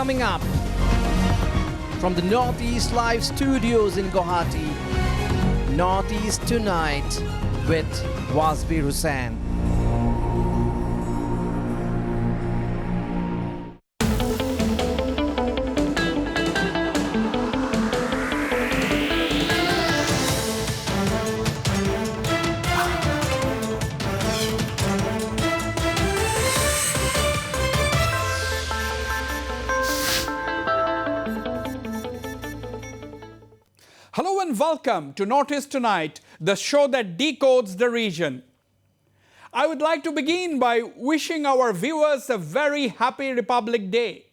coming up from the Northeast Live studios in Guwahati. Northeast Tonight with Wasbir Hussain. Hello and welcome to Notice Tonight, the show that decodes the region. I would like to begin by wishing our viewers a very happy Republic Day.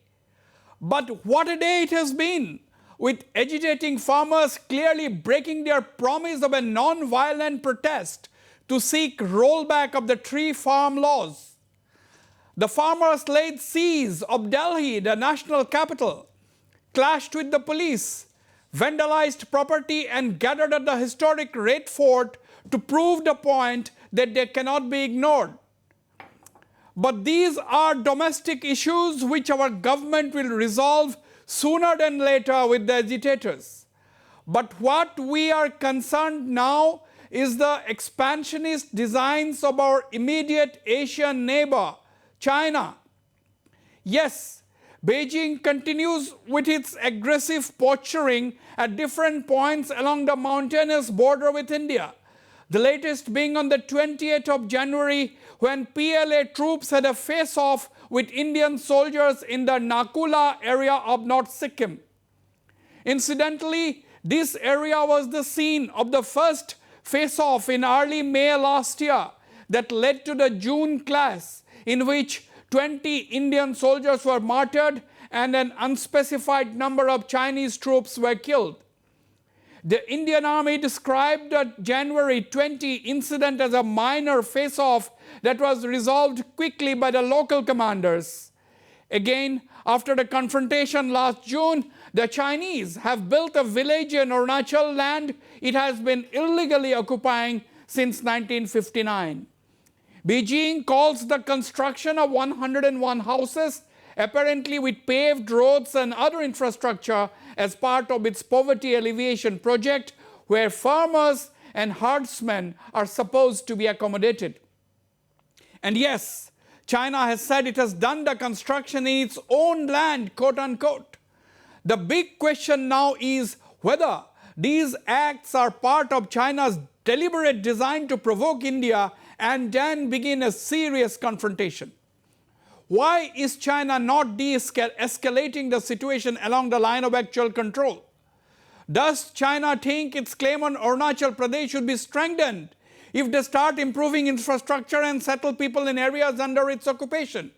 But what a day it has been, with agitating farmers clearly breaking their promise of a non-violent protest to seek rollback of the tree farm laws. The farmers laid siege of Delhi, the national capital, clashed with the police, vandalized property and gathered at the historic Red Fort to prove the point that they cannot be ignored. But these are domestic issues which our government will resolve sooner than later with the agitators. But what we are concerned now is the expansionist designs of our immediate Asian neighbor, China. Yes, Beijing continues with its aggressive posturing at different points along the mountainous border with India. The latest being on the 28th of January, when PLA troops had a face-off with Indian soldiers in the Nakula area of North Sikkim. Incidentally, this area was the scene of the first face-off in early May last year that led to the June clash, in which 20 Indian soldiers were martyred and an unspecified number of Chinese troops were killed. The Indian Army described the January 20 incident as a minor face-off that was resolved quickly by the local commanders. Again, after the confrontation last June, the Chinese have built a village in Arunachal land it has been illegally occupying since 1959. Beijing calls the construction of 101 houses, apparently with paved roads and other infrastructure, as part of its poverty alleviation project, where farmers and herdsmen are supposed to be accommodated. And yes, China has said it has done the construction in its own land, quote unquote. The big question now is whether these acts are part of China's deliberate design to provoke India and then begin a serious confrontation. Why is China not de-escalating the situation along the line of actual control? Does China think its claim on Arunachal Pradesh should be strengthened if they start improving infrastructure and settle people in areas under its occupation?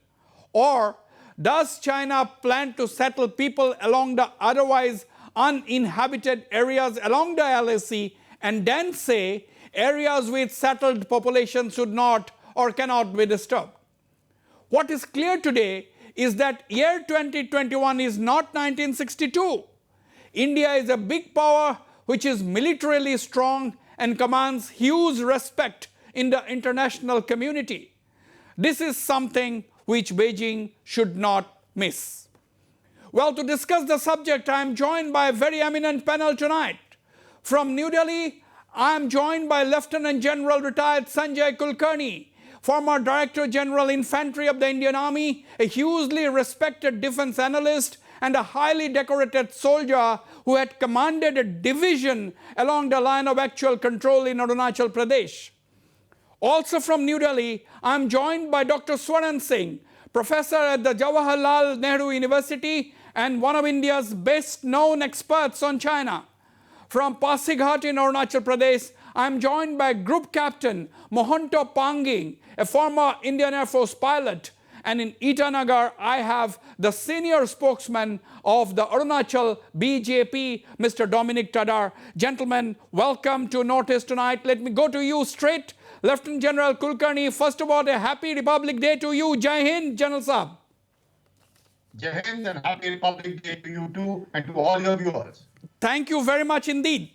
Or does China plan to settle people along the otherwise uninhabited areas along the LAC and then say areas with settled population should not or cannot be disturbed? What is clear today is that year 2021 is not 1962. India is a big power which is militarily strong and commands huge respect in the international community. This is something which Beijing should not miss. Well, to discuss the subject, I am joined by a very eminent panel tonight. From New Delhi, I am joined by Lieutenant General retired Sanjay Kulkarni, former Director General Infantry of the Indian Army, a hugely respected defense analyst, and a highly decorated soldier who had commanded a division along the line of actual control in Arunachal Pradesh. Also from New Delhi, I am joined by Dr. Swaran Singh, professor at the Jawaharlal Nehru University and one of India's best-known experts on China. From Pasighat in Arunachal Pradesh, I am joined by Group Captain Mohonto, a former Indian Air Force pilot. And in Itanagar, I have the senior spokesman of the Arunachal BJP, Mr. Dominic Tadar. Gentlemen, welcome to Notice Tonight. Let me go to you straight. Lieutenant General Kulkarni, first of all, a happy Republic Day to you. Jai Hind, General Saab. Jai Hind and happy Republic Day to you too and to all your viewers. Thank you very much indeed.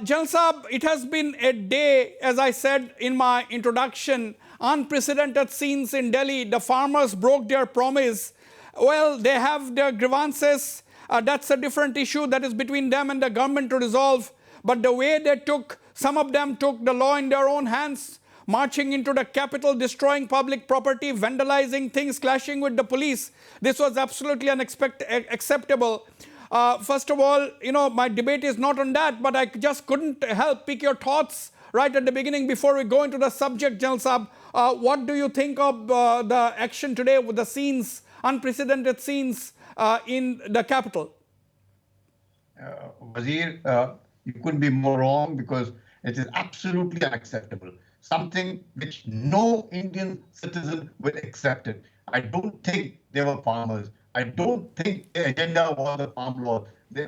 General Saab, it has been a day, as I said in my introduction, unprecedented scenes in Delhi. The farmers broke their promise Well, they have their grievances. That's a different issue that is between them and the government to resolve. But the way they took, some of them took the law in their own hands, marching into the capital, destroying public property, vandalizing things, clashing with the police. This was absolutely unacceptable. First of all, my debate is not on that, but I just couldn't help pick your thoughts right at the beginning before we go into the subject, General Saab. What do you think of the action today with the scenes, unprecedented scenes in the capital? Wazir, you couldn't be more wrong because it is absolutely unacceptable. Something which no Indian citizen will accept it. I don't think they were farmers. I don't think the agenda was the farm law.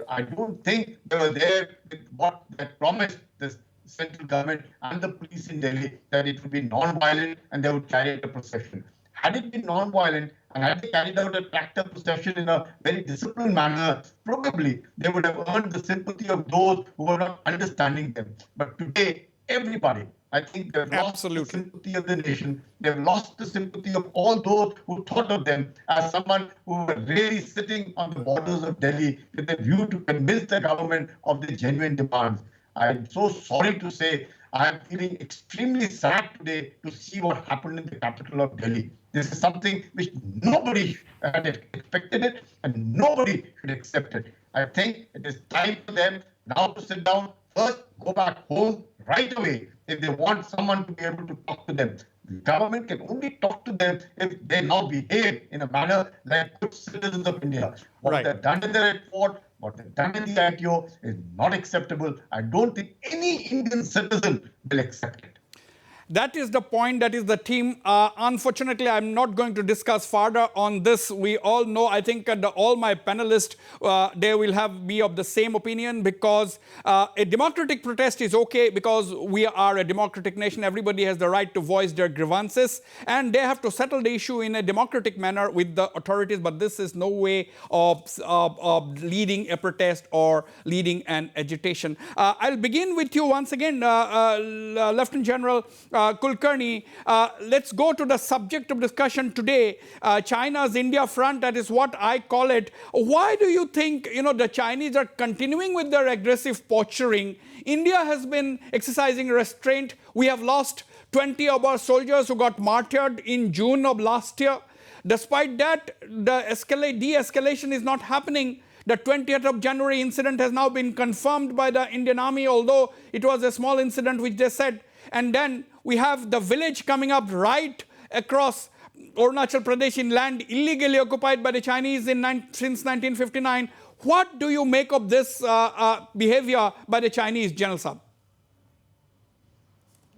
I don't think they were there with what they promised the central government and the police in Delhi that it would be non-violent and they would carry out a procession. Had it been non-violent and had they carried out a tractor procession in a very disciplined manner, probably they would have earned the sympathy of those who were not understanding them. But today, everybody, I think they've lost the sympathy of the nation. They've lost the sympathy of all those who thought of them as someone who were really sitting on the borders of Delhi with a view to convince the government of the genuine demands. I'm so sorry to say I'm feeling extremely sad today to see what happened in the capital of Delhi. This is something which nobody had expected it and nobody should accept it. I think it is time for them now to sit down, first go back home right away if they want someone to be able to talk to them. The government can only talk to them if they now behave in a manner like good citizens of India. What they've done in the Red Fort, what they've done in the ITO is not acceptable. I don't think any Indian citizen will accept it. That is the point, that is the theme. Unfortunately, I'm not going to discuss further on this. We all know, I think all my panelists, they will be of the same opinion, because a democratic protest is okay because we are a democratic nation. Everybody has the right to voice their grievances and they have to settle the issue in a democratic manner with the authorities. But this is no way of leading a protest or leading an agitation. I'll begin with you once again, Lieutenant General Kulkarni. Let's go to the subject of discussion today, China's India front. That is what I call it. Why do you think the Chinese are continuing with their aggressive posturing? India has been exercising restraint. We have lost 20 of our soldiers who got martyred in June of last year. Despite that, the de-escalation is not happening. The 20th of January incident has now been confirmed by the Indian Army, although it was a small incident, which they said. And then we have the village coming up right across Arunachal Pradesh in land illegally occupied by the Chinese since 1959. What do you make of this behavior by the Chinese, General Saab?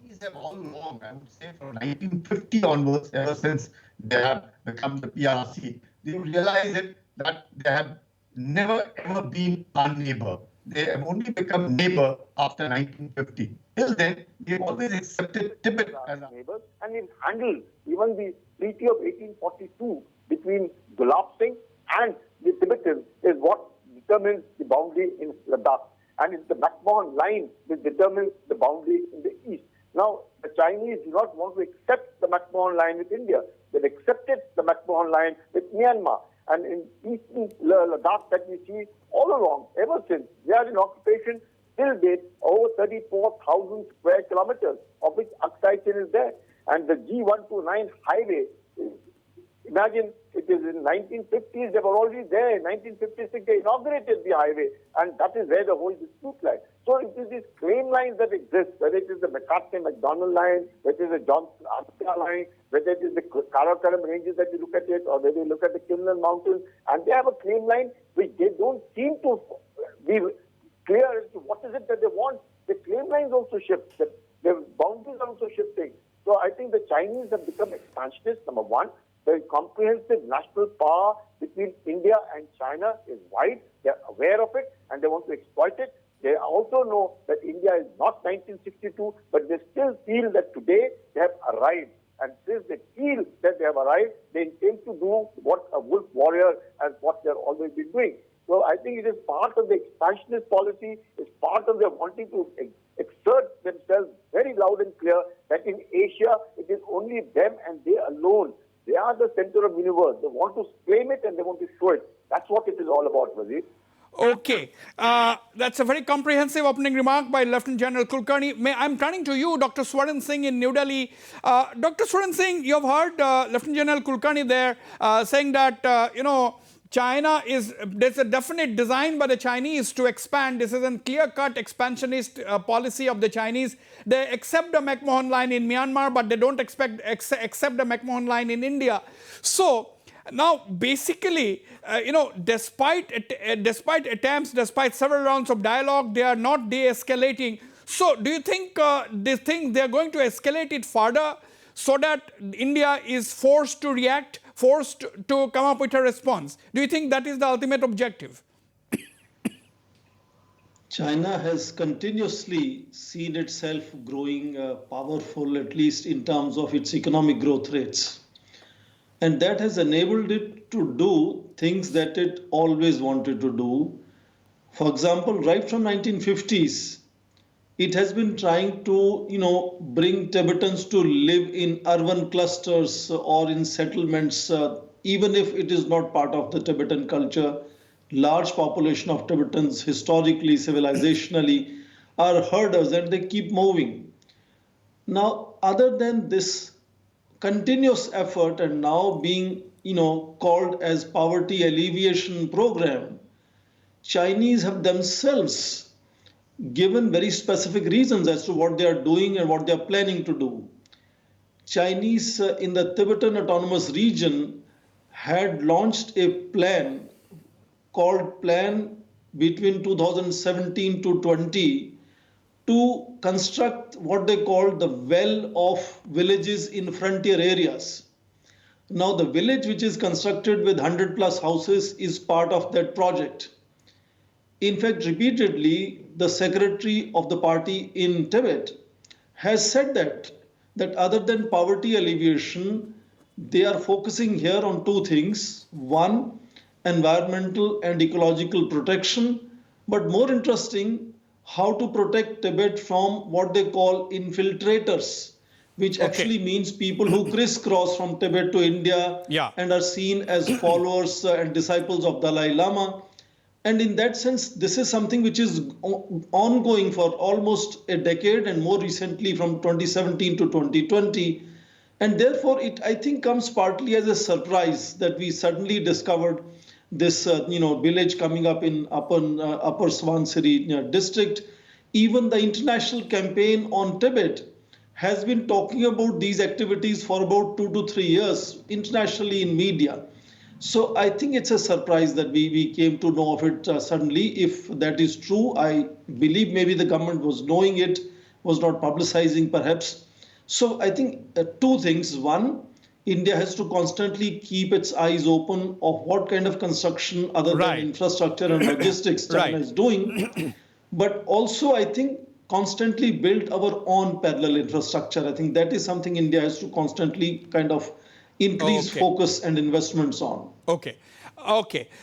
These have all along, I would say, from 1950 onwards, ever since they have become the PRC, they realize that they have never ever been our neighbor. They have only become neighbor after 1950. Till then, we've always accepted Tibet as our neighbors, and we've handled even the Treaty of 1842 between Gulab Singh and the Tibetans is what determines the boundary in Ladakh. And it's the McMahon line that determines the boundary in the east. Now, the Chinese do not want to accept the McMahon line with India. They've accepted the McMahon line with Myanmar. And in eastern Ladakh that we see all along, ever since, they are in occupation till date over 34,000 square kilometers, of which Aksai Chin is there. And the G129 highway, imagine it is in 1950s, they were already there. In 1956, they inaugurated the highway, and that is where the whole dispute lies. So it is these claim lines that exist, whether it is the McCartney-McDonald line, whether it is the Johnson-Arthur line, whether it is the Karakoram ranges that you look at it, or whether you look at the Kimlan Mountains, and they have a claim line which they don't seem to be clear as to what is it that they want. The claim lines also shift, the boundaries are also shifting. So I think the Chinese have become expansionists, number one. The comprehensive national power between India and China is wide. They're aware of it and they want to exploit it. They also know that India is not 1962, but they still feel that today they have arrived. And since they feel that they have arrived, they intend to do what a wolf warrior has what they've always been doing. So I think it is part of the expansionist policy, it's part of their wanting to exert themselves very loud and clear that in Asia, it is only them and they alone They are the center of the universe. They want to claim it and they want to show it. That's what it is all about, Wazir. Okay, that's a very comprehensive opening remark by Lieutenant General Kulkarni. I'm turning to you, Dr. Swaran Singh in New Delhi. Dr. Swaran Singh, you have heard Lieutenant General Kulkarni there saying that, China there's a definite design by the Chinese to expand. This is a clear-cut expansionist policy of the Chinese. They accept the McMahon line in Myanmar, but they don't accept the McMahon line in India. So, now, basically, despite attempts, despite several rounds of dialogue, they are not de-escalating. So, do you think they are going to escalate it further so that India is forced to react, forced to come up with a response? Do you think that is the ultimate objective? China has continuously seen itself growing powerful, at least in terms of its economic growth rates. And that has enabled it to do things that it always wanted to do. For example, right from 1950s, it has been trying to, bring Tibetans to live in urban clusters or in settlements, even if it is not part of the Tibetan culture. Large population of Tibetans, historically, civilizationally, are herders and they keep moving. Now, other than this continuous effort and now being, called as poverty alleviation program, Chinese have themselves given very specific reasons as to what they are doing and what they are planning to do. Chinese in the Tibetan Autonomous Region had launched a plan called Plan between 2017 to 20 to construct what they call the well of villages in frontier areas. Now, the village which is constructed with 100 plus houses is part of that project. In fact, repeatedly, the secretary of the party in Tibet has said that other than poverty alleviation, they are focusing here on two things. One, environmental and ecological protection, but more interesting, how to protect Tibet from what they call infiltrators, which actually means people who crisscross from Tibet to India and are seen as followers and disciples of Dalai Lama. And in that sense, this is something which is ongoing for almost a decade and more recently from 2017 to 2020. And therefore, it, I think, comes partly as a surprise that we suddenly discovered this village coming up in Upper Subansiri district. Even the international campaign on Tibet has been talking about these activities for about 2 to 3 years internationally in media. So I think it's a surprise that we came to know of it suddenly. If that is true, I believe maybe the government was knowing it, was not publicizing perhaps. So I think two things. One, India has to constantly keep its eyes open of what kind of construction other than infrastructure and logistics China is doing. But also, I think, constantly build our own parallel infrastructure. I think that is something India has to constantly kind of increase focus and investments on. Okay.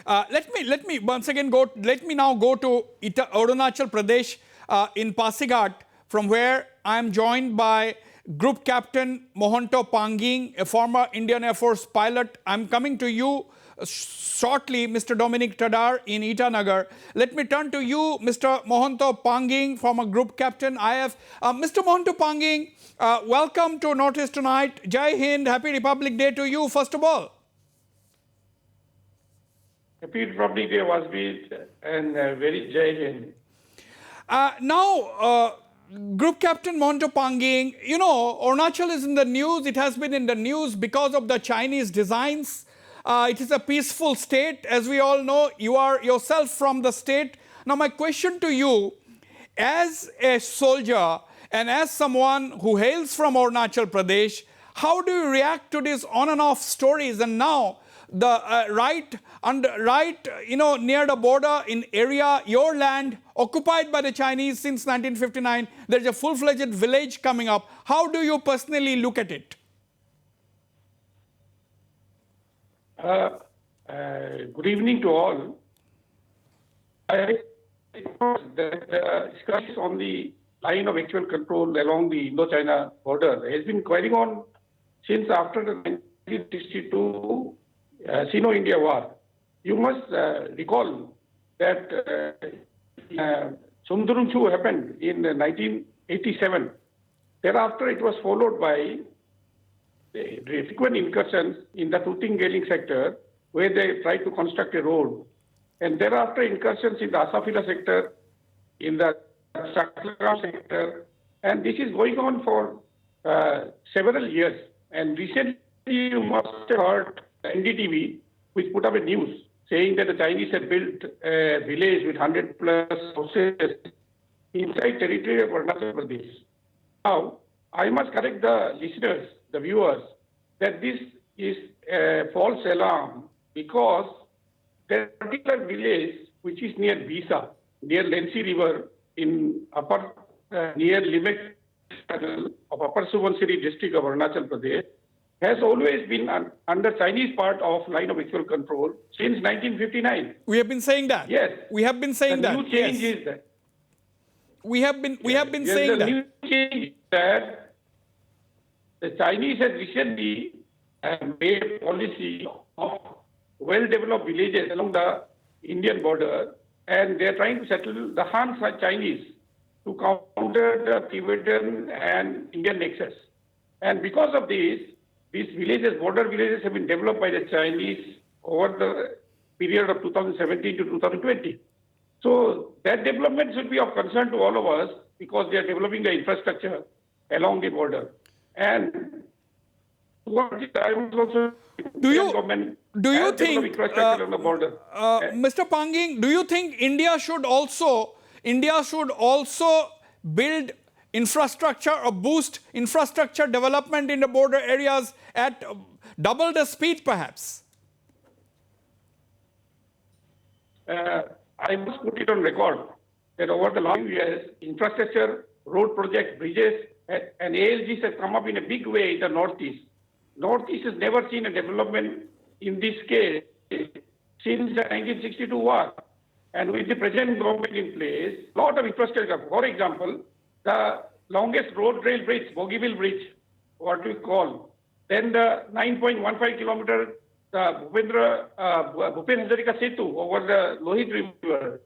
Let me once again go. Let me now go to Arunachal Pradesh in Pasighat, from where I am joined by Group Captain Mohonto Panging, a former Indian Air Force pilot. I'm coming to you shortly, Mr. Dominic Tadar in Itanagar. Let me turn to you, Mr. Mohonto Panging, former Group Captain IF. Mr. Mohonto Panging, welcome to Notice Tonight. Jai Hind, Happy Republic Day to you, first of all. Happy Republic Day, Wasbir, and very Jai Hind. Now, Group Captain Mohonto Panging, Arunachal is in the news. It has been in the news because of the Chinese designs. It is a peaceful state, as we all know. You are yourself from the state. Now, my question to you, as a soldier and as someone who hails from Arunachal Pradesh, how do you react to these on and off stories? And now, the near the border in area, your land, occupied by the Chinese since 1959, there's a full-fledged village coming up. How do you personally look at it? Good evening to all. I the discussions on the line of actual control along the Indo-China border has been going on since after the 1962 Sino-India War. You must recall that Sundurunchu happened in 1987. Thereafter, it was followed by frequent incursions in the Tuting-Geling sector, where they tried to construct a road. And thereafter, incursions in the Asafila sector, in the Chaklagram sector. And this is going on for several years. And recently, you must have heard NDTV, which put up a news saying that the Chinese had built a village with 100 plus houses inside territory of Arunachal Pradesh. Now, I must correct the listeners, the viewers, that this is a false alarm because that particular village, which is near Bisa, near Lensi River in upper, near Limek tunnel of Upper Subansiri district of Arunachal Pradesh, has always been under Chinese part of line of actual control since 1959. We have been saying that. Yes. We have been saying the that. New change yes. is that. We have been saying the that. New change is that the Chinese have recently made a policy of well-developed villages along the Indian border, and they are trying to settle the Han Chinese to counter the Tibetan and Indian nexus. And because of this, these villages, border villages, have been developed by the Chinese over the period of 2017 to 2020. So that development should be of concern to all of us because they are developing the infrastructure along the border. And I was also do you think, infrastructure on the border. Mr. Panging, do you think India should also build infrastructure or boost infrastructure development in the border areas at double the speed, perhaps? I must put it on record that over the last few years, infrastructure, road projects, bridges, and ALGs have come up in a big way in the Northeast. Northeast has never seen a development in this scale since the 1962 war. And with the present government in place, a lot of infrastructure. For example, the longest road rail bridge, Bogeyville Bridge, what we call. Then the 9.15 kilometer Bhupen Hazarika Setu over the Lohit River.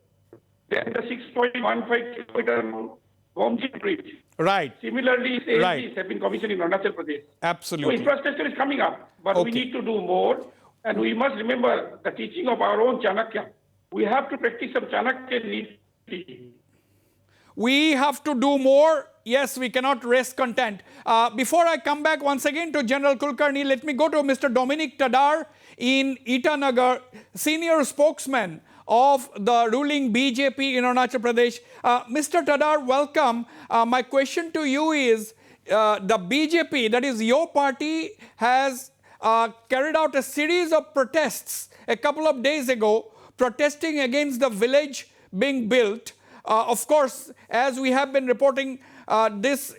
Then the 6.15 kilometer Bomji Bridge. Right. Similarly, ALGs have been commissioned in Arunachal Pradesh. Absolutely. So infrastructure is coming up, but we need to do more. And we must remember the teaching of our own Chanakya. We have to practice some Chanakya needs. We have to do more. Yes, we cannot rest content. Before I come back once again to General Kulkarni, let me go to Mr. Dominic Tadar in Itanagar, senior spokesman of the ruling BJP in Arunachal Pradesh. Mr. Tadar, welcome. My question to you is, the BJP, that is your party, has carried out a series of protests a couple of days ago, protesting against the village being built. Of course, as we have been reporting, this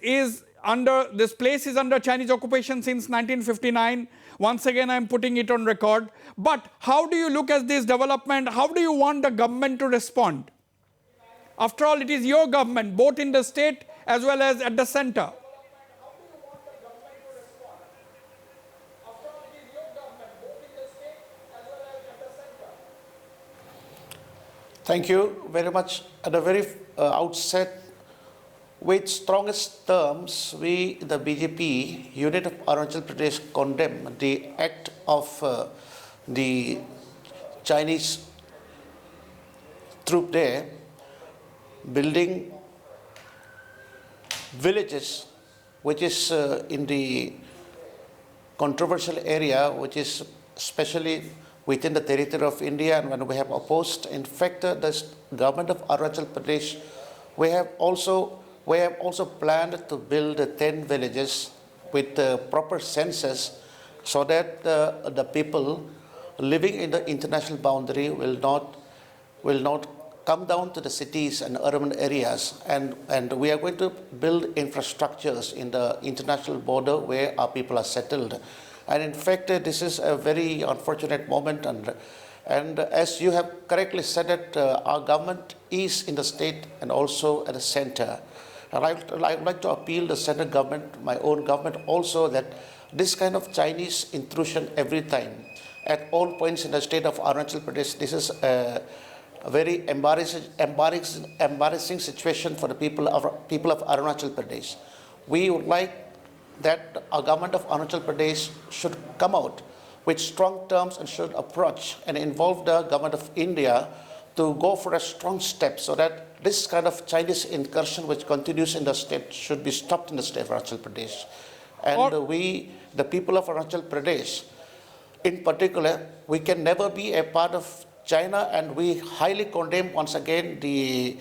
place is under Chinese occupation since 1959. Once again, I am putting it on record. But how do you look at this development? How do you want the government to respond? After all, it is your government, both in the state as well as at the center. Thank you very much. At the very outset, with strongest terms, we, the BJP unit of Arunachal Pradesh, condemn the act of the Chinese troop there, building villages, which is in the controversial area, which is especially within the territory of India, and when we have opposed, in fact, the government of Arunachal Pradesh, we have also planned to build 10 villages with proper census, so that the people living in the international boundary will not come down to the cities and urban areas, and we are going to build infrastructures in the international border where our people are settled. And in fact, this is a very unfortunate moment, and as you have correctly said it, our government is in the state and also at the center. And I would like to appeal the center government, my own government also, that this kind of Chinese intrusion every time, at all points in the state of Arunachal Pradesh, this is a very embarrassing situation for the people of Arunachal Pradesh. We would like that our government of Arunachal Pradesh should come out with strong terms and should approach and involve the government of India to go for a strong step so that this kind of Chinese incursion which continues in the state should be stopped in the state of Arunachal Pradesh. And we, the people of Arunachal Pradesh, in particular, we can never be a part of China, and we highly condemn once again the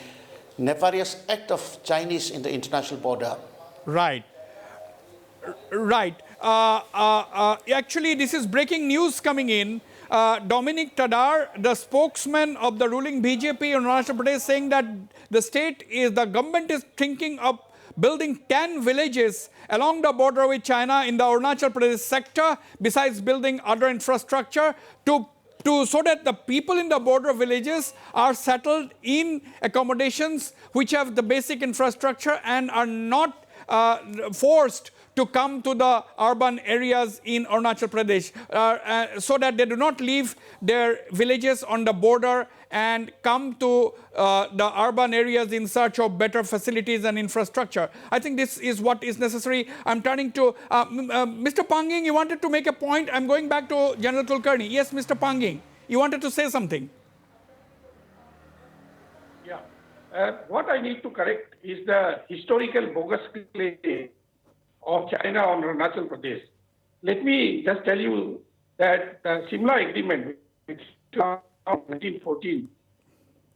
nefarious act of Chinese in the international border. Right. Right. Actually, this is breaking news coming in. Dominic Tadar, the spokesman of the ruling BJP in Arunachal Pradesh, saying that the government is thinking of building 10 villages along the border with China in the Arunachal Pradesh sector, besides building other infrastructure so that the people in the border villages are settled in accommodations which have the basic infrastructure and are not forced to come to the urban areas in Arunachal Pradesh, so that they do not leave their villages on the border and come to the urban areas in search of better facilities and infrastructure. I think this is what is necessary. I'm turning to Mr. Panging. You wanted to make a point. I'm going back to General Kulkarni. Yes, Mr. Panging, you wanted to say something. Yeah. What I need to correct is the historical bogus claim of China on Arunachal Pradesh. Let me just tell you that the Simla Agreement, which was 1914,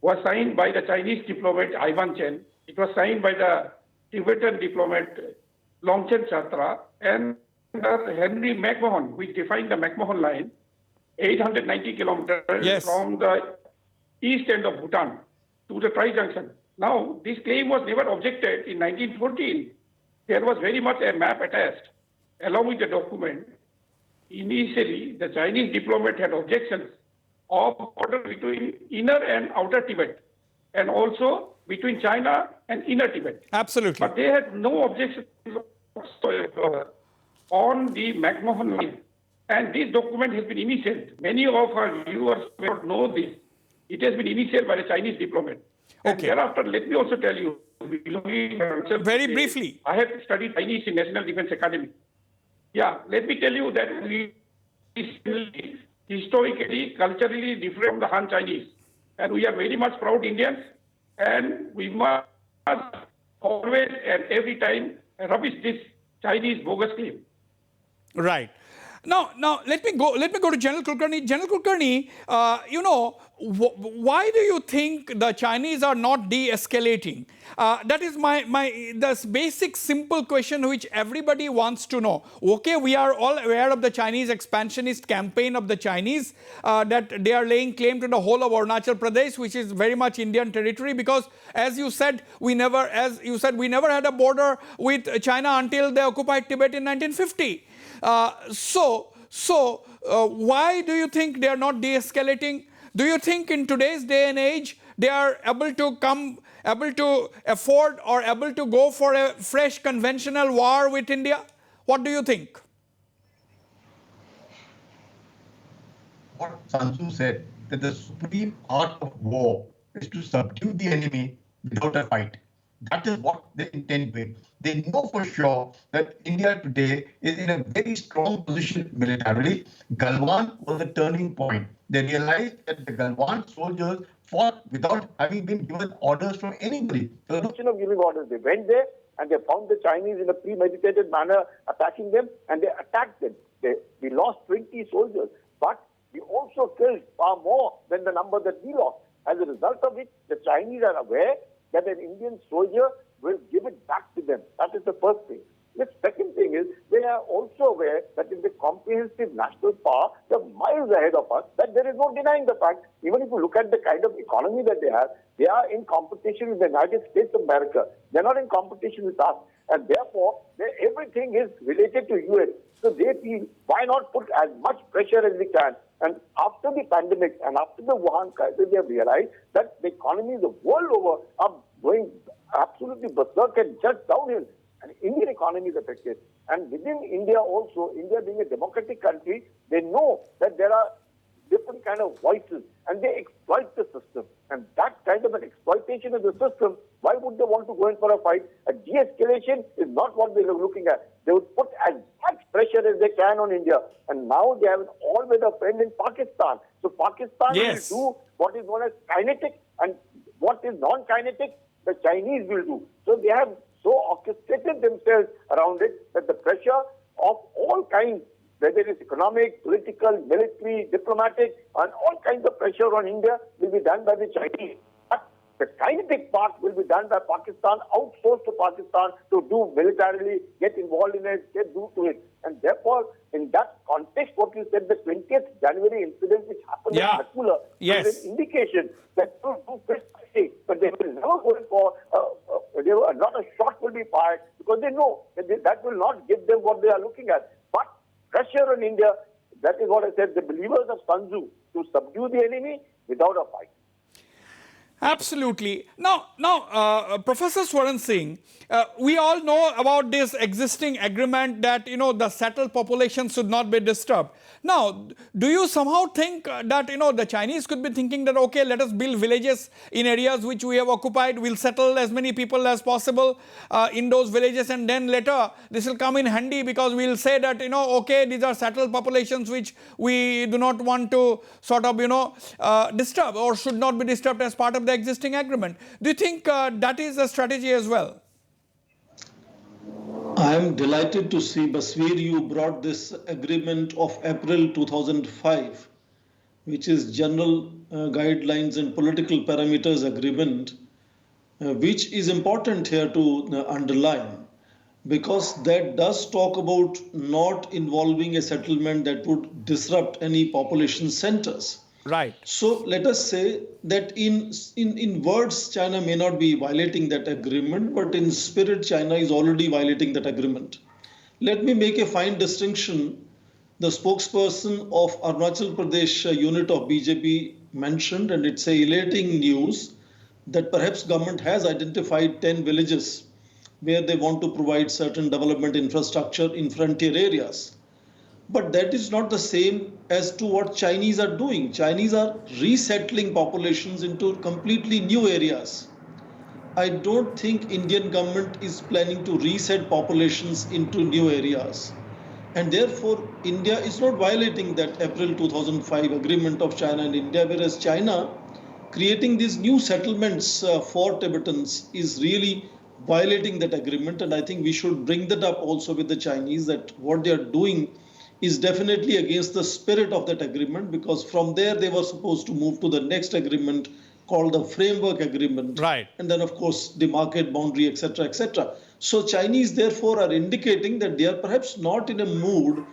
was signed by the Chinese diplomat Ivan Chen. It was signed by the Tibetan diplomat Longchen Chatra and Henry McMahon, which defined the McMahon line, 890 kilometers from the east end of Bhutan to the Tri-Junction. Now, this claim was never objected in 1914. There was very much a map attached along with the document. Initially, the Chinese diplomat had objections of border between inner and outer Tibet, and also between China and inner Tibet. Absolutely. But they had no objections whatsoever on the McMahon line. And this document has been initialed. Many of our viewers may not know this. It has been initialed by the Chinese diplomat. Okay. And thereafter, let me also tell you, very briefly, I have studied Chinese in National Defense Academy. Yeah, let me tell you that we historically, culturally different from the Han Chinese. And we are very much proud Indians, and we must always and every time rubbish this Chinese bogus claim. Right. Now let me go to General Kulkarni. General Kulkarni, why do you think the Chinese are not de-escalating? That is the basic simple question which everybody wants to know. Okay, we are all aware of the Chinese expansionist campaign of the Chinese, that they are laying claim to the whole of Arunachal Pradesh, which is very much Indian territory, because as you said, we never had a border with China until they occupied Tibet in 1950. Why do you think they are not de-escalating? Do you think in today's day and age they are able to afford or able to go for a fresh conventional war with India? What do you think? What Sanju said, that the supreme art of war is to subdue the enemy without a fight. That is what they intend with. They know for sure that India today is in a very strong position militarily. Galwan was a turning point. They realized that the Galwan soldiers fought without having been given orders from anybody. No question of giving orders. They went there and they found the Chinese in a premeditated manner attacking them, and they attacked them. We lost 20 soldiers, but we also killed far more than the number that we lost. As a result of it, the Chinese are aware that an Indian soldier will give it back to them. That is the first thing. The second thing is, they are also aware that in the comprehensive national power, they're miles ahead of us, that there is no denying the fact. Even if you look at the kind of economy that they have, they are in competition with the United States of America. They're not in competition with us. And therefore, everything is related to US. So they feel, why not put as much pressure as we can? And after the pandemic and after the Wuhan crisis, they have realized that the economies the world over are going absolutely berserk and just downhill. And Indian economy is affected. And within India also, India being a democratic country, they know that there are different kind of voices and they exploit the system. And that kind of an exploitation of the system, why would they want to go in for a fight? A de-escalation is not what they are looking at. They would put as much pressure as they can on India. And now they have an all-weather friend in Pakistan. So Pakistan Yes. will do what is known as kinetic, and what is non-kinetic, the Chinese will do. So they have so orchestrated themselves around it that the pressure of all kinds, whether it is economic, political, military, diplomatic, and all kinds of pressure on India will be done by the Chinese. But the kinetic part will be done by Pakistan, outsourced to Pakistan to do militarily, get involved in it, do to it. And therefore, in that context, what you said, the 20th January incident which happened in Nakula is an indication that to do precisely, but they will never go in for, not a shot will be fired because they know that that will not give them what they are looking at. But pressure on India, that is what I said, the believers of Sun Tzu, to subdue the enemy without a fight. Absolutely. Now, Professor Swaran Singh, we all know about this existing agreement that, you know, the settled population should not be disturbed. Now, do you somehow think that, you know, the Chinese could be thinking that, okay, let us build villages in areas which we have occupied, we'll settle as many people as possible in those villages, and then later this will come in handy because we'll say that, you know, okay, these are settled populations which we do not want to sort of, you know, disturb or should not be disturbed as part of the existing agreement. Do you think that is a strategy as well? I am delighted to see, Basveer, you brought this agreement of April 2005, which is General Guidelines and Political Parameters Agreement, which is important here to underline, because that does talk about not involving a settlement that would disrupt any population centers. Right. So let us say that in words, China may not be violating that agreement, but in spirit, China is already violating that agreement. Let me make a fine distinction. The spokesperson of Arunachal Pradesh unit of BJP mentioned, and it's a elating news, that perhaps government has identified 10 villages where they want to provide certain development infrastructure in frontier areas. But that is not the same as to what Chinese are doing. Chinese are resettling populations into completely new areas. I don't think Indian government is planning to reset populations into new areas. And therefore, India is not violating that April 2005 agreement of China and India, whereas China creating these new settlements for Tibetans is really violating that agreement. And I think we should bring that up also with the Chinese, that what they are doing is definitely against the spirit of that agreement, because from there they were supposed to move to the next agreement called the framework agreement. Right. And then, of course, demarcate boundary, etc., etc. So Chinese, therefore, are indicating that they are perhaps not in a mood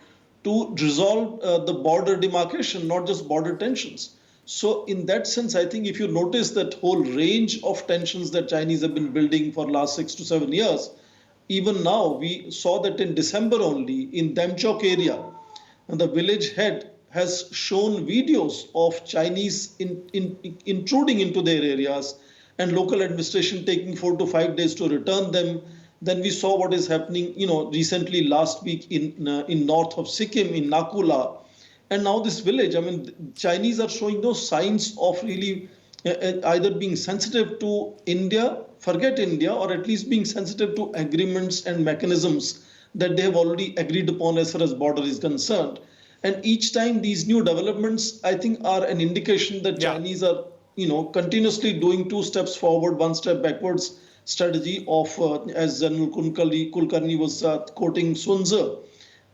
to resolve the border demarcation, not just border tensions. So in that sense, I think if you notice that whole range of tensions that Chinese have been building for last 6 to 7 years, even now, we saw that in December only in Damchok area, and the village head has shown videos of Chinese intruding into their areas and local administration taking 4 to 5 days to return them. Then we saw what is happening, you know, recently last week in north of Sikkim, in Nakula. And now this village, I mean, Chinese are showing no signs of really either being sensitive to India, forget India, or at least being sensitive to agreements and mechanisms that they have already agreed upon as far as border is concerned. And each time these new developments, I think, are an indication that Chinese are, you know, continuously doing 2 steps forward, 1 step backwards strategy of, as General Kulkarni was quoting Sun Tzu.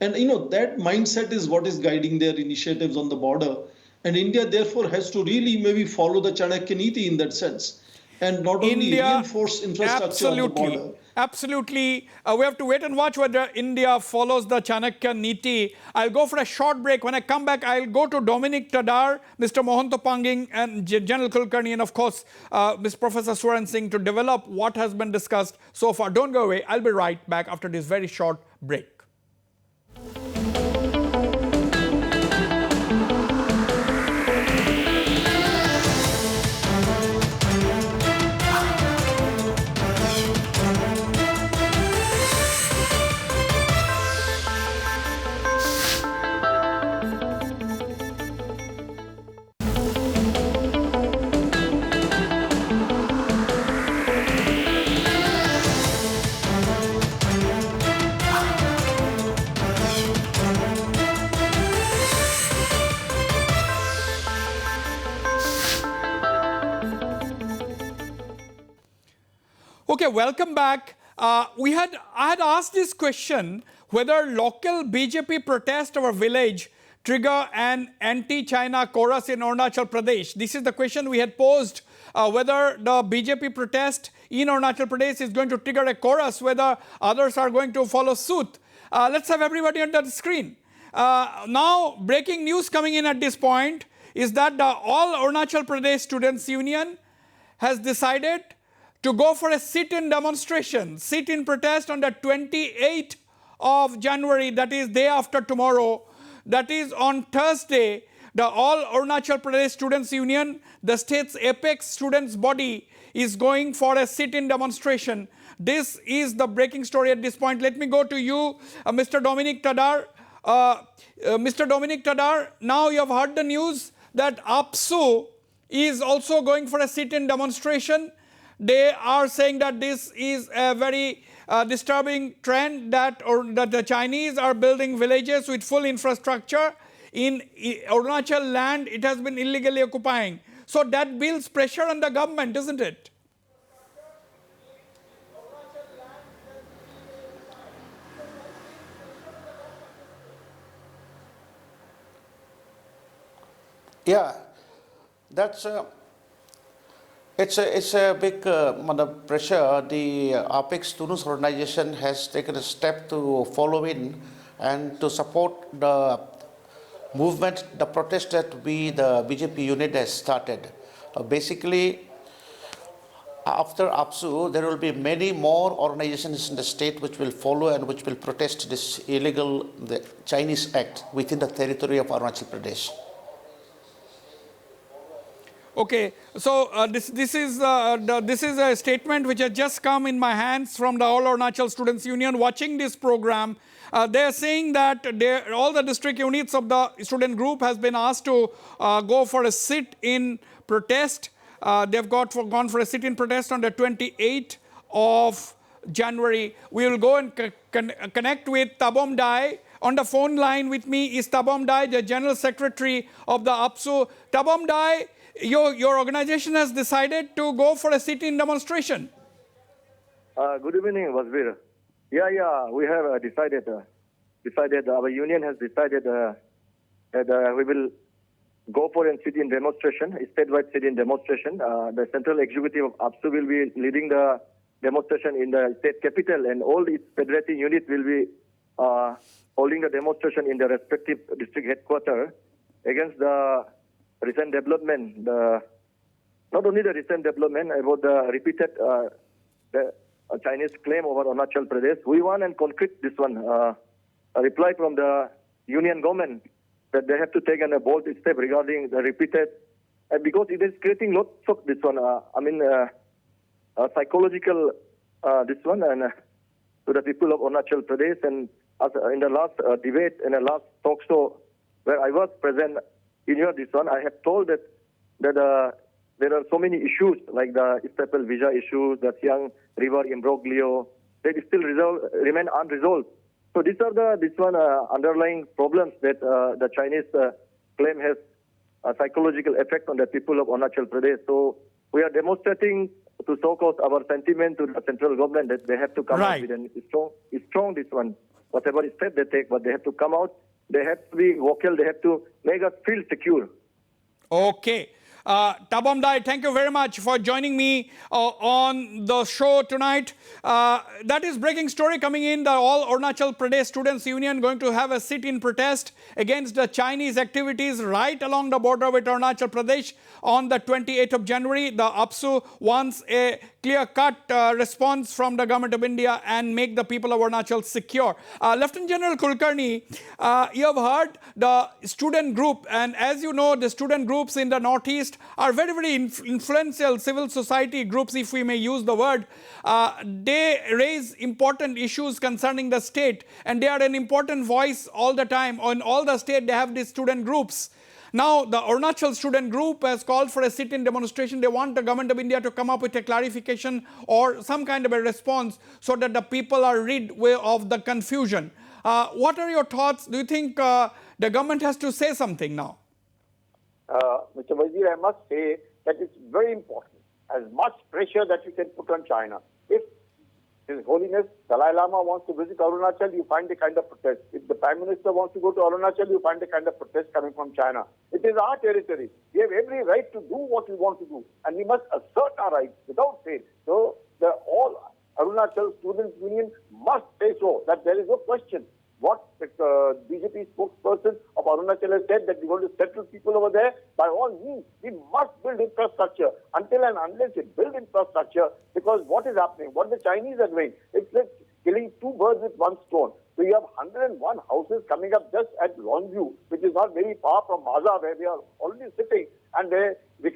And, you know, that mindset is what is guiding their initiatives on the border. And India, therefore, has to really maybe follow the Chanakya Niti in that sense. And not only reinforce infrastructure on the border. Absolutely. We have to wait and watch whether India follows the Chanakya Niti. I'll go for a short break. When I come back, I'll go to Dominic, Tadar, Mr. Mohonto Panging, and General Kulkarni, and of course, Professor Swaran Singh to develop what has been discussed so far. Don't go away. I'll be right back after this very short break. welcome back. I had asked this question whether local BJP protest over village trigger an anti-China chorus in Arunachal Pradesh. This is the question we had posed, whether the BJP protest in Arunachal Pradesh is going to trigger a chorus, whether others are going to follow suit. Let's have everybody on the screen. Now, breaking news coming in at this point is that the All Arunachal Pradesh Students Union has decided to go for a sit-in demonstration, sit-in protest on the 28th of January, that is day after tomorrow, that is on Thursday. The All Arunachal Pradesh Students Union, the state's apex students body, is going for a sit-in demonstration. This is the breaking story at this point. Let me go to you, Mr. Dominic Tadar. Mr. Dominic Tadar, now you have heard the news that APSU is also going for a sit-in demonstration. They are saying that this is a very disturbing trend, that the Chinese are building villages with full infrastructure in Arunachal land it has been illegally occupying. So that builds pressure on the government, isn't it? Yeah, that's it's a big pressure. The Apex Students Organization has taken a step to follow in and to support the movement, the protest that the BJP unit has started. Basically, after APSU, there will be many more organizations in the state which will follow and which will protest this illegal Chinese act within the territory of Arunachal Pradesh. Okay, so this is a statement which has just come in my hands from the All Arunachal Students Union watching this program. They are saying that all the district units of the student group has been asked to go for a sit-in protest. They've gone for a sit-in protest on the 28th of January. We will go and connect with Tabom Dai. On the phone line with me is Tabom Dai, the General Secretary of the APSU. Tabom Dai, your organization has decided to go for a sit-in demonstration. Good evening, Wasbir. Yeah, we have decided, our union has decided that we will go for a sit-in demonstration, a statewide sit-in demonstration. The central executive of APSU will be leading the demonstration in the state capital, and all its federating units will be holding the demonstration in the respective district headquarters against the recent development, not only the recent development about the repeated Chinese claim over Arunachal Pradesh. We want and concrete this one, a reply from the union government that they have to take a bold step regarding the repeated, because it is creating lots of this one, psychological this one, and to the people of Arunachal Pradesh. And as in the last debate, in the last talk show where I was present, in this one, I have told that there are so many issues like the staple visa issue, the Siang River imbroglio, that still remain unresolved. So these are underlying problems that the Chinese claim has a psychological effect on the people of Arunachal Pradesh. So we are demonstrating to show our sentiment to the central government that they have to come out with a strong this one, whatever step they take, but they have to come out. They have to be vocal. They have to make us feel secure. Okay. Tabom Dai, thank you very much for joining me on the show tonight. That is breaking story coming in. The All Arunachal Pradesh Students Union going to have a sit-in protest against the Chinese activities right along the border with Arunachal Pradesh on the 28th of January. The APSU wants a clear-cut response from the government of India and make the people of Arunachal secure. Lieutenant General Kulkarni, you have heard the student group, and as you know, the student groups in the Northeast are very, very influential civil society groups, if we may use the word. They raise important issues concerning the state, and they are an important voice all the time. On all the state, they have these student groups. Now, the Arunachal student group has called for a sit-in demonstration. They want the government of India to come up with a clarification or some kind of a response so that the people are rid of the confusion. What are your thoughts? Do you think the government has to say something now? Mr. Wazir, I must say that it's very important, as much pressure that we can put on China. If His Holiness Dalai Lama wants to visit Arunachal, you find the kind of protest. If the Prime Minister wants to go to Arunachal, you find the kind of protest coming from China. It is our territory. We have every right to do what we want to do, and we must assert our rights without fail. So all Arunachal Students' Union must say so, that there is no question. What the BJP spokesperson of Arunachal has said, that we're going to settle people over there, by all means, we must build infrastructure. Until and unless we build infrastructure, because what is happening, what the Chinese are doing, it's like killing two birds with one stone. So you have 101 houses coming up just at Longview, which is not very far from Maza, where we are already sitting, and they've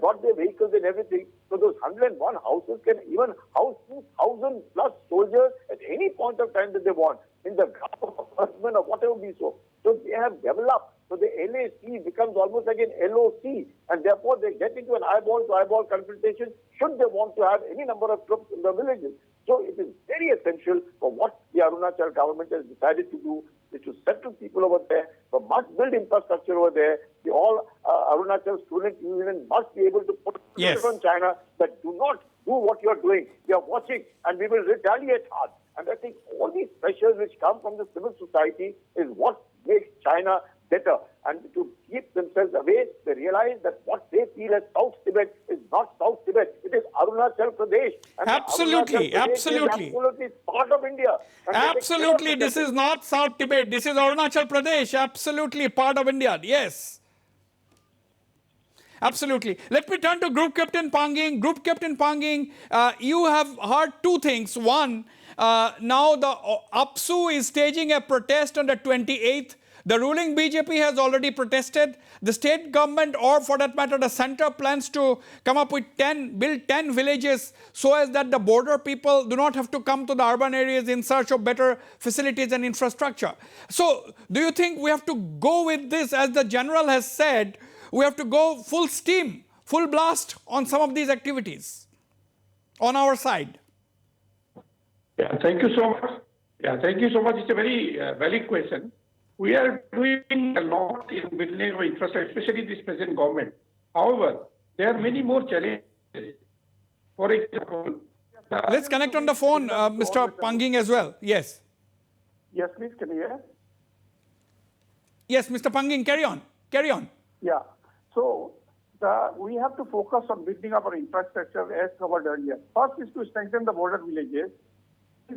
got their vehicles and everything. So those 101 houses can even house 2,000 plus soldiers at any point of time that they want, in the gap of a horseman or whatever be so. So they have developed. So the LAC becomes almost like an LOC, and therefore they get into an eyeball-to-eyeball confrontation should they want to have any number of troops in the villages. So it is very essential for what the Arunachal government has decided to do, is to settle people over there, but must build infrastructure over there. The all Arunachal Student Union must be able to put pressure on China that do not do what you are doing. We are watching, and we will retaliate hard. And I think all these pressures which come from the civil society is what makes China better. And to keep themselves away, they realize that what they feel as South Tibet is not South Tibet. It is Arunachal Pradesh. And Absolutely, absolutely. Is absolutely part of India. And absolutely, this is not South Tibet. This is Arunachal Pradesh. Absolutely part of India. Yes. Absolutely. Let me turn to Group Captain Panging. Group Captain Panging, you have heard two things. One, now the APSU is staging a protest on the 28th. The ruling BJP has already protested. The state government, or for that matter, the center, plans to come up with build 10 villages so as that the border people do not have to come to the urban areas in search of better facilities and infrastructure. So, do you think we have to go with this, as the general has said, we have to go full steam, full blast on some of these activities on our side? Yeah, thank you so much. It's a very valid question. We are doing a lot in building of infrastructure, especially this present government. However, there are many more challenges. For example, let's connect on the phone, Mr. Panging, as well. Yes. Yes, please, can you hear? Yes, Mr. Panging, carry on. Carry on. Yeah. So we have to focus on building up our infrastructure as covered earlier. First is to strengthen the border villages,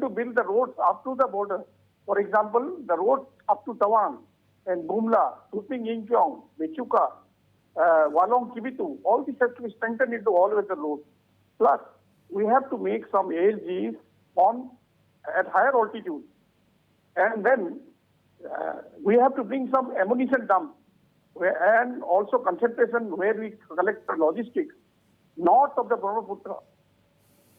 to build the roads up to the border. For example, the roads up to Tawang and Bumla, Tuping Yingkyong, Mechuka, Walong Kibitu, all these have to be strengthened into all-weather roads. Plus, we have to make some ALGs at higher altitude. And then we have to bring some ammunition dumps and also concentration where we collect the logistics north of the Brahmaputra.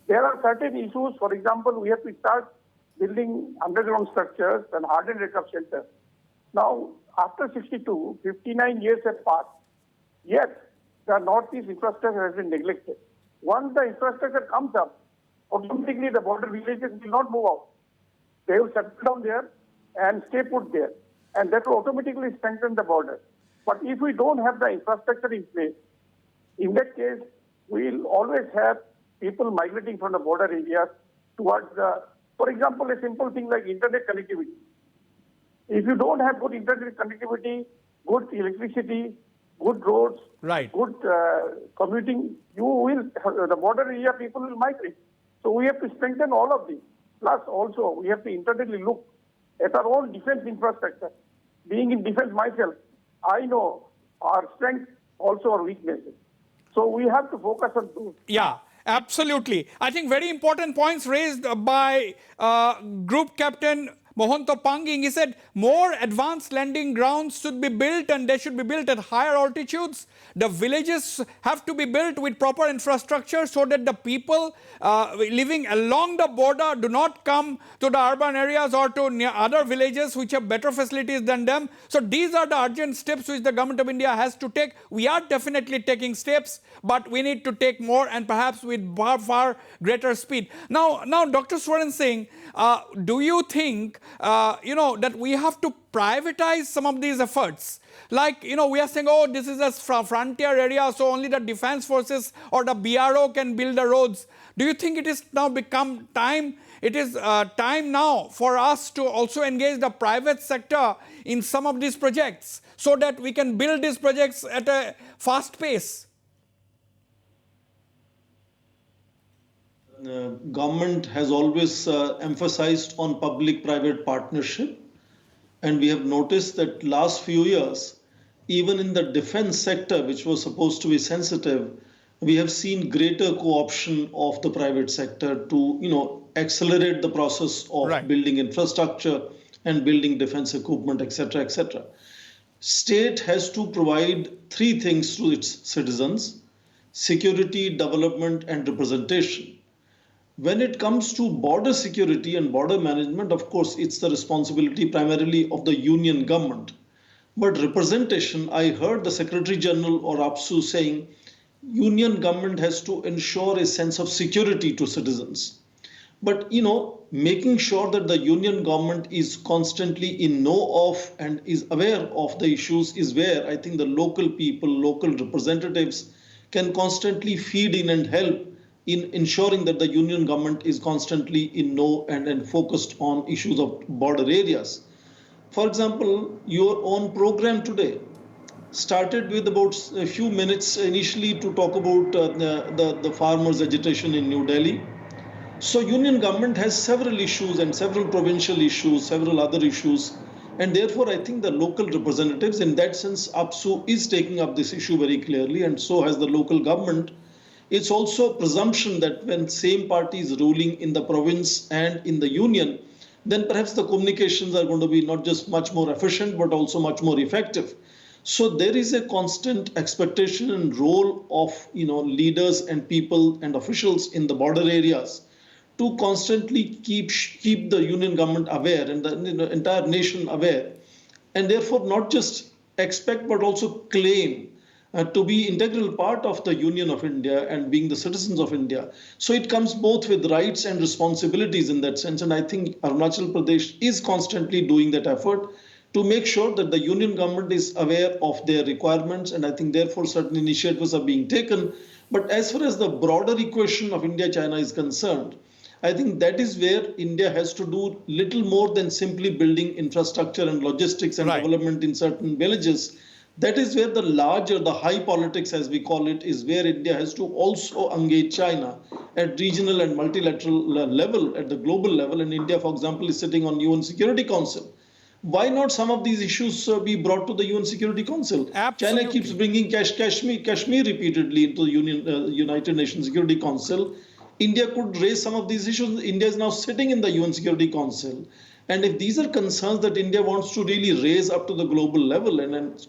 There are certain issues. For example, we have to start building underground structures and hardened aircraft shelters. Now, after 62, 59 years have passed, yet the Northeast infrastructure has been neglected. Once the infrastructure comes up, automatically the border villages will not move out. They will settle down there and stay put there. And that will automatically strengthen the border. But if we don't have the infrastructure in place, in that case, we'll always have people migrating from the border areas towards the, for example, a simple thing like internet connectivity. If you don't have good internet connectivity, good electricity, good roads, good commuting, the border area people will migrate. So we have to strengthen all of these. Plus also, we have to internally look at our own defense infrastructure. Being in defense myself, I know our strengths, also our weaknesses. So we have to focus on those. Yeah, absolutely. I think very important points raised by Group Captain Mohonto Panging. He said more advanced landing grounds should be built, and they should be built at higher altitudes. The villages have to be built with proper infrastructure so that the people living along the border do not come to the urban areas or to other villages which have better facilities than them. So these are the urgent steps which the government of India has to take. We are definitely taking steps, but we need to take more, and perhaps with far greater speed. Now Dr. Swaran Singh, do you think that we have to privatize some of these efforts? Like, we are saying, oh, this is a frontier area, so only the defense forces or the BRO can build the roads. Do you think it is now become time? It is time now for us to also engage the private sector in some of these projects so that we can build these projects at a fast pace. Government has always emphasized on public-private partnership, and we have noticed that last few years, even in the defense sector, which was supposed to be sensitive, we have seen greater co-option of the private sector to accelerate the process of building infrastructure and building defense equipment, etc., etc. State has to provide three things to its citizens: security, development, and representation. When it comes to border security and border management, of course, it's the responsibility primarily of the union government. But representation, I heard the Secretary General or APSU saying, union government has to ensure a sense of security to citizens. But, making sure that the union government is constantly in know of and is aware of the issues is where I think the local people, local representatives can constantly feed in and help in ensuring that the union government is constantly in know and focused on issues of border areas. For example, your own program today started with about a few minutes initially to talk about the farmers' agitation in New Delhi. So union government has several issues and several provincial issues, several other issues. And therefore, I think the local representatives, in that sense, APSU is taking up this issue very clearly, and so has the local government. It's also a presumption that when same party is ruling in the province and in the union, then perhaps the communications are going to be not just much more efficient, but also much more effective. So there is a constant expectation and role of leaders and people and officials in the border areas to constantly keep the union government aware and the entire nation aware, and therefore not just expect but also claim to be integral part of the Union of India and being the citizens of India. So it comes both with rights and responsibilities in that sense. And I think Arunachal Pradesh is constantly doing that effort to make sure that the union government is aware of their requirements. And I think therefore certain initiatives are being taken. But as far as the broader equation of India-China is concerned, I think that is where India has to do little more than simply building infrastructure and logistics and development in certain villages. That is where the larger, the high politics, as we call it, is where India has to also engage China at regional and multilateral level, at the global level. And India, for example, is sitting on UN Security Council. Why not some of these issues be brought to the UN Security Council? Absolutely. China keeps bringing Kashmir repeatedly into the United Nations Security Council. India could raise some of these issues. India is now sitting in the UN Security Council. And if these are concerns that India wants to really raise up to the global level and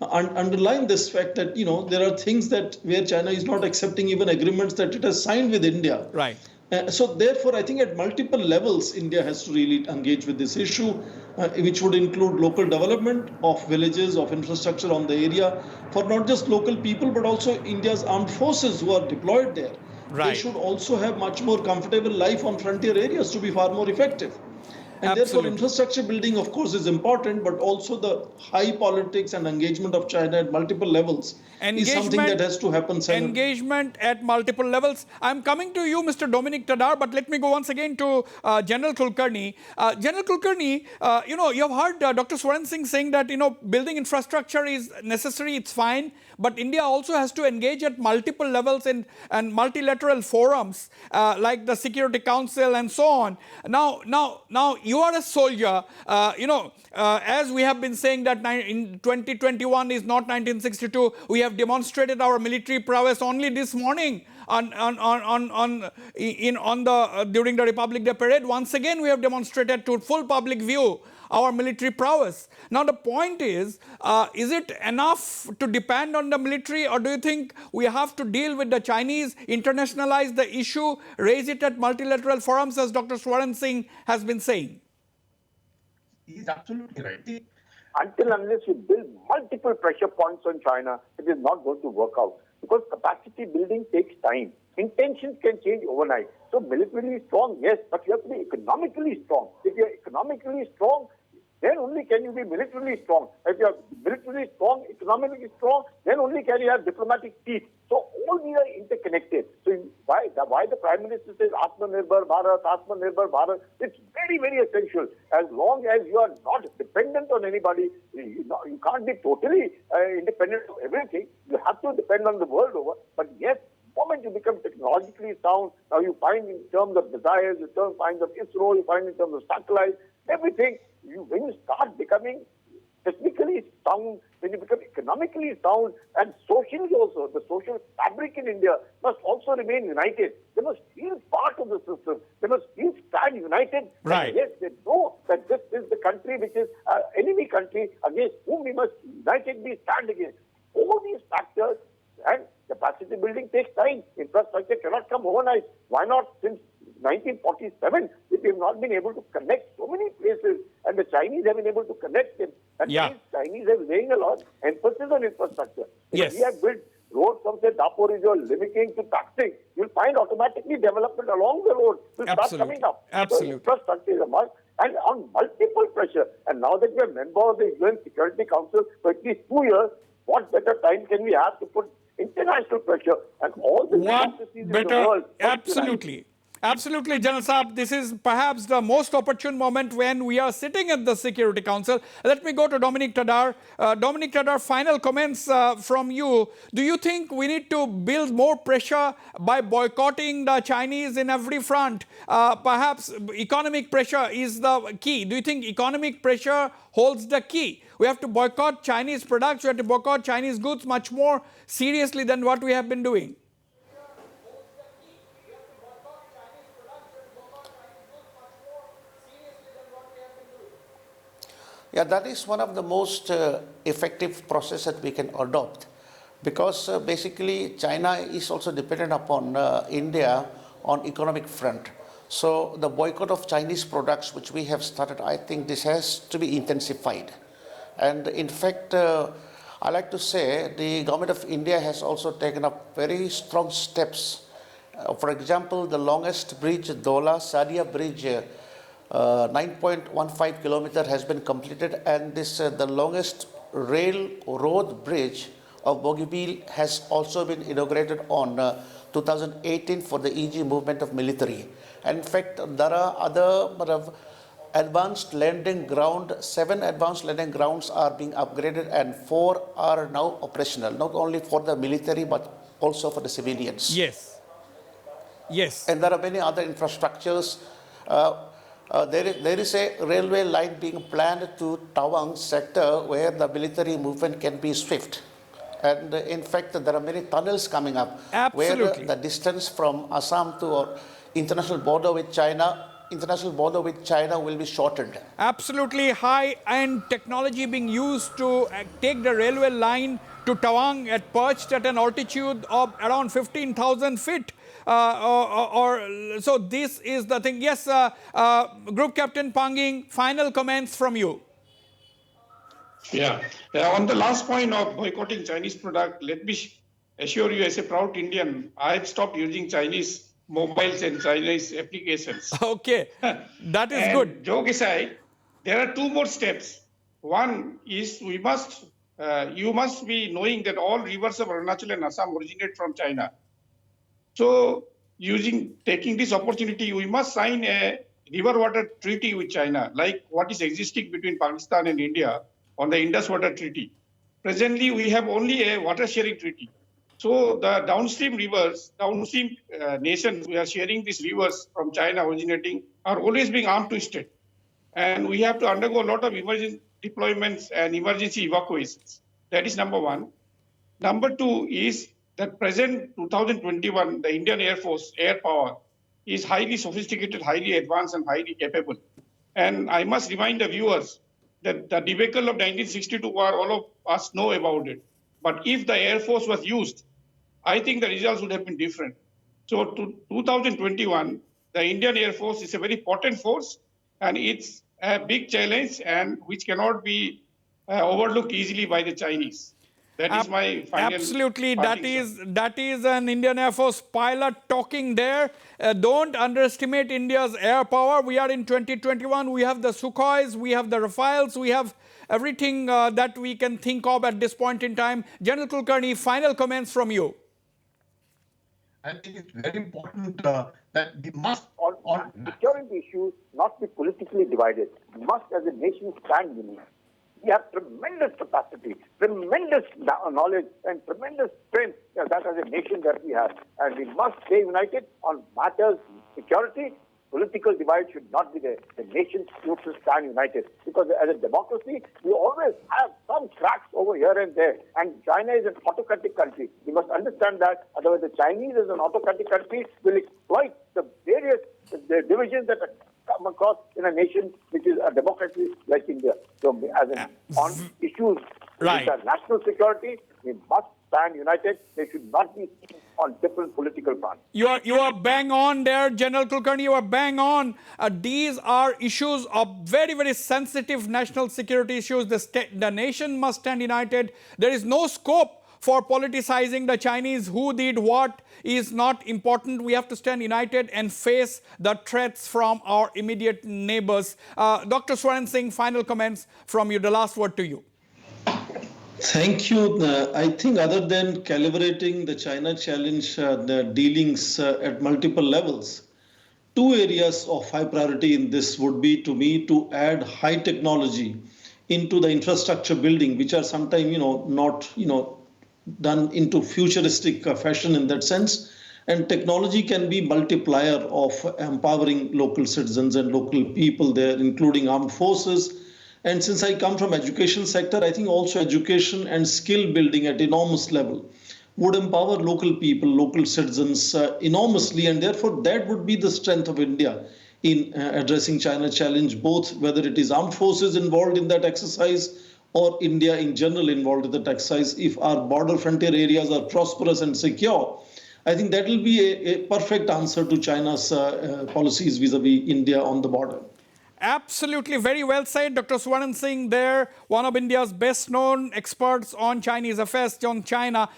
underline this fact that, there are things that where China is not accepting even agreements that it has signed with India. Right. So therefore, I think at multiple levels, India has to really engage with this issue, which would include local development of villages, of infrastructure on the area for not just local people, but also India's armed forces who are deployed there. Right. They should also have much more comfortable life on frontier areas to be far more effective. And therefore, infrastructure building, of course, is important, but also the high politics and engagement of China at multiple levels is something that has to happen. Engagement at multiple levels. I'm coming to you, Mr. Dominic Tadar, but let me go once again to General Kulkarni. General Kulkarni, you have heard Dr. Swaran Singh saying that, building infrastructure is necessary, it's fine, but India also has to engage at multiple levels and multilateral forums like the Security Council and so on. Now, you are a soldier, as we have been saying that in 2021 is not 1962. We have demonstrated our military prowess only this morning during the Republic Day parade. Once again, we have demonstrated to full public view our military prowess. Now, the point is it enough to depend on the military, or do you think we have to deal with the Chinese, internationalize the issue, raise it at multilateral forums, as Dr. Swaran Singh has been saying? He's absolutely right. Until unless you build multiple pressure points on China, it is not going to work out. because capacity building takes time. Intentions can change overnight. So militarily strong, yes, but you have to be economically strong. If you're economically strong, then only can you be militarily strong. If you're militarily strong, economically strong, then only can you have diplomatic teeth. So all these are interconnected. So why the Prime Minister says Atmanirbhar Bharat, it's very, very essential. As long as you are not dependent on anybody, you can't be totally independent of everything. You have to depend on the world over. But yes, the moment you become technologically sound, now you find in terms of desires, in terms of ISRO, you find in terms of satellites, everything. When you start becoming technically sound, when you become economically sound, and socially also, the social fabric in India must also remain united. They must feel part of the system. They must feel stand united. Right. And yes, they know that this is the country which is an enemy country against whom we must unitedly stand against. All these factors, and capacity building takes time. Infrastructure cannot come overnight. Why not? Since 1947, we have not been able to connect so many places, and the Chinese have been able to connect them. And Yeah. these Chinese are laying a lot of emphasis on infrastructure. If Yes. we have built roads from, say, Daporizio, Limikeng to Taksing, you'll find automatically development along the road will start Absolutely. coming up. Absolutely. So infrastructure is a must, and on multiple pressure. And now that we are member of the UN Security Council for at least 2 years, what better time can we have to put international pressure and all the What democracies in better? the world? Absolutely. Absolutely, General Saab. This is perhaps the most opportune moment when we are sitting at the Security Council. Let me go to Dominic Tadar. Dominic Tadar, final comments from you. Do you think we need to build more pressure by boycotting the Chinese in every front? Perhaps economic pressure is the key. Do you think economic pressure holds the key? We have to boycott Chinese products. We have to boycott Chinese goods much more seriously than what we have been doing. Yeah, that is one of the most effective process that we can adopt, because basically China is also dependent upon India on economic front. So the boycott of Chinese products, which we have started, I think this has to be intensified. And in fact, I like to say the government of India has also taken up very strong steps. For example, the longest bridge, Dola Sadia Bridge, 9.15 kilometer has been completed, and this the longest railroad bridge of Bougainville has also been inaugurated on 2018 for the EG movement of military. And in fact, there are other advanced landing ground, 7 advanced landing grounds are being upgraded, and 4 are now operational, not only for the military but also for the civilians. Yes. Yes. And there are many other infrastructures. There is a railway line being planned to Tawang sector where the military movement can be swift. And in fact, there are many tunnels coming up. Absolutely. Where the distance from Assam to our international border with China will be shortened. Absolutely high-end technology being used to take the railway line to Tawang perched at an altitude of around 15,000 feet. So this is the thing. Yes, Group Captain Panging, final comments from you. Yeah. On the last point of boycotting Chinese product, let me assure you, as a proud Indian, I have stopped using Chinese mobiles and Chinese applications. Okay, that is good. Joke aside, there are 2 more steps. One is you must be knowing that all rivers of Arunachal and Assam originate from China. So taking this opportunity, we must sign a river water treaty with China, like what is existing between Pakistan and India on the Indus Water Treaty. Presently, we have only a water sharing treaty. So the downstream rivers, nations who are sharing these rivers from China originating are always being armed twisted. And we have to undergo a lot of emergency deployments and emergency evacuations. That is number 1. Number 2 is that present 2021, the Indian Air Force, air power, is highly sophisticated, highly advanced, and highly capable. And I must remind the viewers that the debacle of 1962 war, all of us know about it. But if the Air Force was used, I think the results would have been different. So to 2021, the Indian Air Force is a very potent force, and it's a big challenge and which cannot be overlooked easily by the Chinese. That is my final Absolutely, parting shot. that is an Indian Air Force pilot talking there. Don't underestimate India's air power. We are in 2021. We have the Sukhois, we have the Rafales, we have everything that we can think of at this point in time. General Kulkarni, final comments from you. I think it's very important that we must On security issues, not be politically divided. We must, as a nation, stand united. We have tremendous capacity, tremendous knowledge, and tremendous strength that as a nation that we have. And we must stay united on matters security. Political divide should not be there. The nation should stand united. Because as a democracy, we always have some cracks over here and there. And China is an autocratic country. We must understand that. Otherwise, the Chinese as an autocratic country will exploit the various divisions that come across in a nation which is a democracy like India. So, on issues which are national security, we must stand united. They should not be on different political fronts. You are bang on there, General Kulkarni. You are bang on. These are issues of very, very sensitive national security issues. The nation must stand united. There is no scope for politicizing the Chinese. Who did what is not important. We have to stand united and face the threats from our immediate neighbors. Dr. Swaran Singh, final comments from you. The last word to you. Thank you. I think other than calibrating the China challenge, the dealings at multiple levels, two areas of high priority in this would be, to me, to add high technology into the infrastructure building, which are sometimes, not, done into futuristic fashion in that sense. And technology can be multiplier of empowering local citizens and local people there, including armed forces. And since I come from education sector, I think also education and skill building at enormous level would empower local people, local citizens enormously. And therefore, that would be the strength of India in addressing China challenge, both whether it is armed forces involved in that exercise or India in general involved in that exercise. If our border frontier areas are prosperous and secure, I think that will be a perfect answer to China's policies vis-a-vis India on the border. Absolutely, very well said. Dr. Swaran Singh there, one of India's best-known experts on Chinese affairs, on China.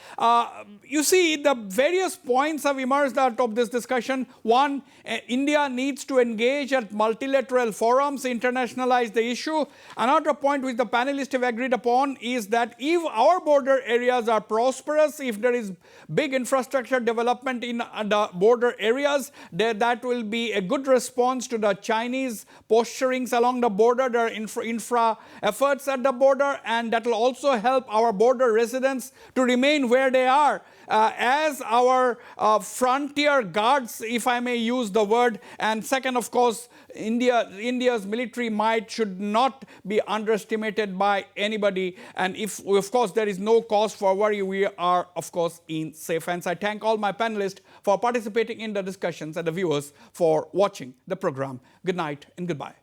You see, the various points have emerged out of this discussion. One, India needs to engage at multilateral forums, internationalize the issue. Another point which the panelists have agreed upon is that if our border areas are prosperous, if there is big infrastructure development in the border areas, that will be a good response to the Chinese posturings along the border. There are infra efforts at the border, and that will also help our border residents to remain where they are as our frontier guards, if I may use the word. And second, of course, India's military might should not be underestimated by anybody. And if, of course, there is no cause for worry, we are, of course, in safe hands. I thank all my panelists for participating in the discussions and the viewers for watching the program. Good night and goodbye.